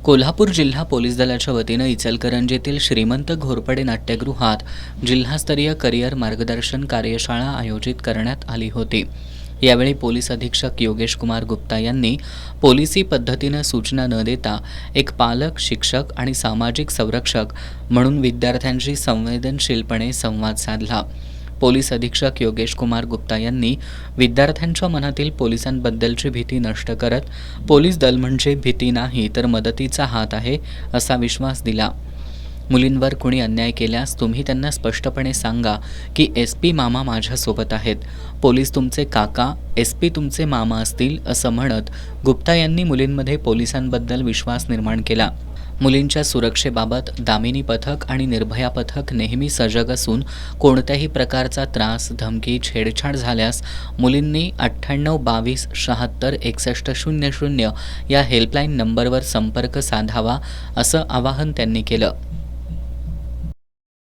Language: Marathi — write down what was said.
कोल्हापूर जिल्हा पोलीस दलाच्या वतीनं इचलकरंजीतील श्रीमंत घोरपडे नाट्यगृहात जिल्हास्तरीय करिअर मार्गदर्शन कार्यशाळा आयोजित करण्यात आली होती। यावेळी पोलीस अधीक्षक योगेश कुमार गुप्ता यांनी पोलिसी पद्धतीनं सूचना न देता एक पालक, शिक्षक आणि सामाजिक संरक्षक म्हणून विद्यार्थ्यांशी संवेदनशीलपणे संवाद साधला। पोलीस अधीक्षक योगेश कुमार गुप्ता यांनी विद्यार्थ्यांच्या मनातील पोलिसांबद्दलची भीती नष्ट करत पोलीस दल म्हणजे भीती नाही तर मदतीचा हात आहे असा विश्वास दिला। मुलींवर कुणी अन्याय केल्यास तुम्ही त्यांना स्पष्टपणे सांगा की SP मामा माझ्यासोबत आहेत, पोलीस तुमचे काका, SP तुमचे मामा असतील असं म्हणत गुप्ता यांनी मुलींमध्ये पोलिसांबद्दल विश्वास निर्माण केला। मुलींच्या सुरक्षेबाबत दामिनी पथक आणि निर्भया पथक नेहमी सजग असून कोणत्याही प्रकारचा त्रास, धमकी, छेडछाड झाल्यास मुलींनी 98 22 76 61 00 या हेल्पलाईन नंबरवर संपर्क साधावा असं आवाहन त्यांनी केलं।